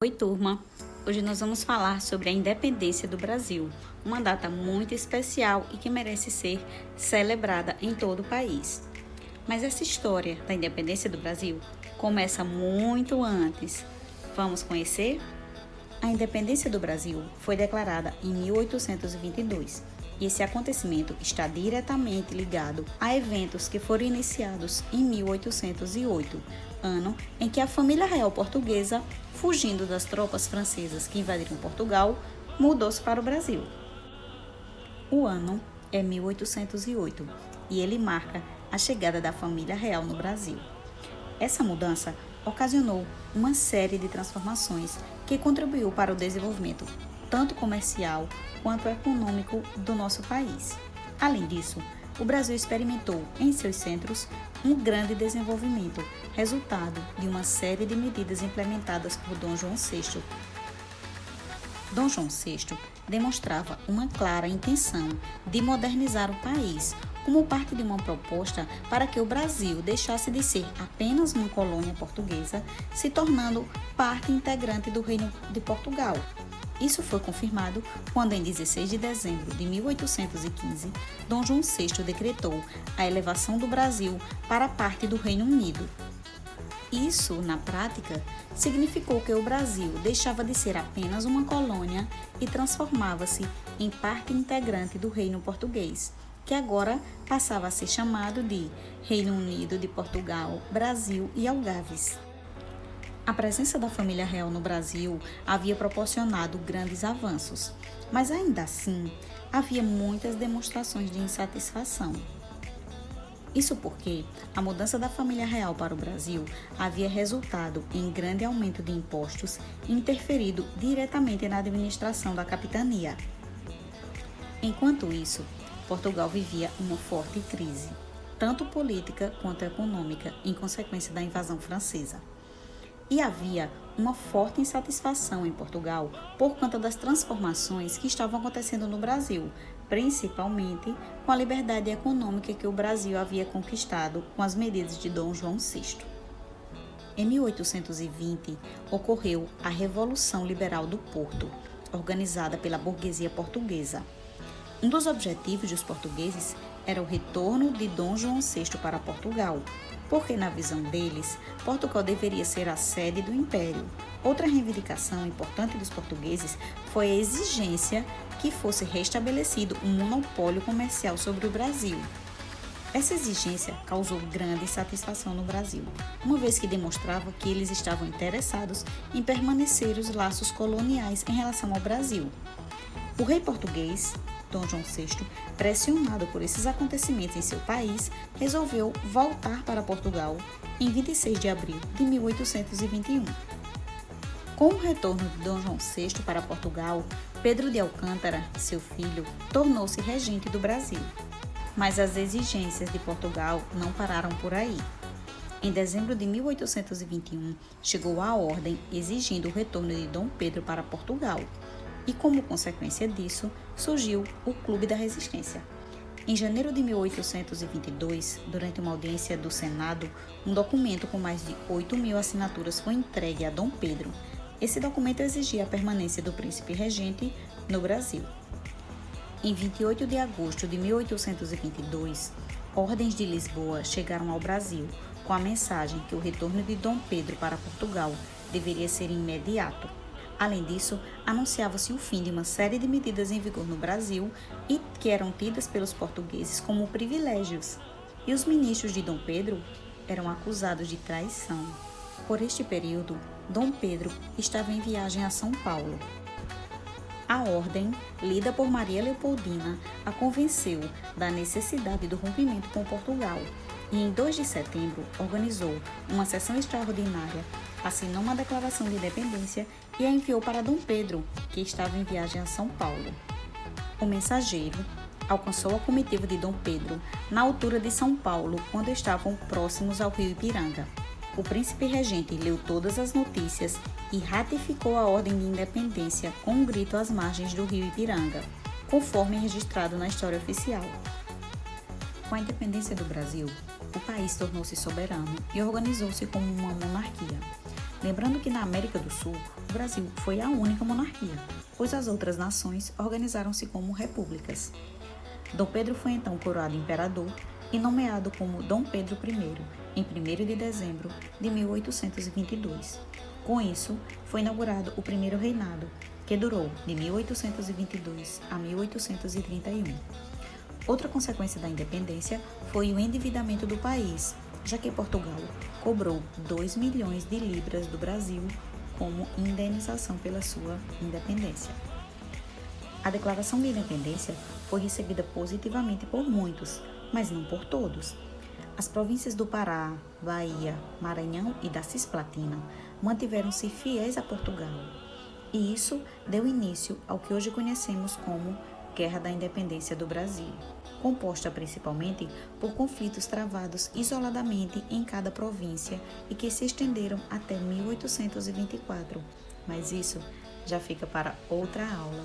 Oi, turma! Hoje nós vamos falar sobre a independência do Brasil, uma data muito especial e que merece ser celebrada em todo o país. Mas essa história da independência do Brasil começa muito antes. Vamos conhecer? A independência do Brasil foi declarada em 1822 e esse acontecimento está diretamente ligado a eventos que foram iniciados em 1808, ano em que a família real portuguesa, fugindo das tropas francesas que invadiram Portugal, mudou-se para o Brasil. O ano é 1808 e ele marca a chegada da família real no Brasil. Essa mudança ocasionou uma série de transformações que contribuiu para o desenvolvimento tanto comercial quanto econômico do nosso país. Além disso, o Brasil experimentou em seus centros um grande desenvolvimento, resultado de uma série de medidas implementadas por Dom João VI. Dom João VI demonstrava uma clara intenção de modernizar o país, como parte de uma proposta para que o Brasil deixasse de ser apenas uma colônia portuguesa, se tornando parte integrante do Reino de Portugal. Isso foi confirmado quando, em 16 de dezembro de 1815, Dom João VI decretou a elevação do Brasil para parte do Reino Unido. Isso, na prática, significou que o Brasil deixava de ser apenas uma colônia e transformava-se em parte integrante do Reino Português, que agora passava a ser chamado de Reino Unido de Portugal, Brasil e Algarves. A presença da família real no Brasil havia proporcionado grandes avanços, mas ainda assim havia muitas demonstrações de insatisfação. Isso porque a mudança da família real para o Brasil havia resultado em grande aumento de impostos e interferido diretamente na administração da capitania. Enquanto isso, Portugal vivia uma forte crise, tanto política quanto econômica, em consequência da invasão francesa. E havia uma forte insatisfação em Portugal por conta das transformações que estavam acontecendo no Brasil, principalmente com a liberdade econômica que o Brasil havia conquistado com as medidas de Dom João VI. Em 1820, ocorreu a Revolução Liberal do Porto, organizada pela burguesia portuguesa. Um dos objetivos dos portugueses era o retorno de Dom João VI para Portugal, porque, na visão deles, Portugal deveria ser a sede do Império. Outra reivindicação importante dos portugueses foi a exigência que fosse restabelecido um monopólio comercial sobre o Brasil. Essa exigência causou grande insatisfação no Brasil, uma vez que demonstrava que eles estavam interessados em permanecer os laços coloniais em relação ao Brasil. O rei português, Dom João VI, pressionado por esses acontecimentos em seu país, resolveu voltar para Portugal em 26 de abril de 1821. Com o retorno de Dom João VI para Portugal, Pedro de Alcântara, seu filho, tornou-se regente do Brasil. Mas as exigências de Portugal não pararam por aí. Em dezembro de 1821, chegou a ordem exigindo o retorno de Dom Pedro para Portugal. E, como consequência disso, surgiu o Clube da Resistência. Em janeiro de 1822, durante uma audiência do Senado, um documento com mais de 8.000 assinaturas foi entregue a Dom Pedro. Esse documento exigia a permanência do príncipe regente no Brasil. Em 28 de agosto de 1822, ordens de Lisboa chegaram ao Brasil, com a mensagem que o retorno de Dom Pedro para Portugal deveria ser imediato. Além disso, anunciava-se o fim de uma série de medidas em vigor no Brasil e que eram tidas pelos portugueses como privilégios. E os ministros de Dom Pedro eram acusados de traição. Por este período, Dom Pedro estava em viagem a São Paulo. A ordem, lida por Maria Leopoldina, a convenceu da necessidade do rompimento com Portugal e, em 2 de setembro, organizou uma sessão extraordinária, assinou uma declaração de independência e a enviou para Dom Pedro, que estava em viagem a São Paulo. O mensageiro alcançou a comitiva de Dom Pedro na altura de São Paulo, quando estavam próximos ao rio Ipiranga. O príncipe regente leu todas as notícias e ratificou a ordem de independência com um grito às margens do rio Ipiranga, conforme registrado na história oficial. Com a independência do Brasil, o país tornou-se soberano e organizou-se como uma monarquia. Lembrando que na América do Sul, o Brasil foi a única monarquia, pois as outras nações organizaram-se como repúblicas. Dom Pedro foi então coroado imperador e nomeado como Dom Pedro I, em 1º de dezembro de 1822. Com isso, foi inaugurado o primeiro reinado, que durou de 1822 a 1831. Outra consequência da independência foi o endividamento do país, já que Portugal cobrou 2 milhões de libras do Brasil como indenização pela sua independência. A Declaração de Independência foi recebida positivamente por muitos, mas não por todos. As províncias do Pará, Bahia, Maranhão e da Cisplatina mantiveram-se fiéis a Portugal, e isso deu início ao que hoje conhecemos como Guerra da Independência do Brasil, composta principalmente por conflitos travados isoladamente em cada província e que se estenderam até 1824, mas isso já fica para outra aula.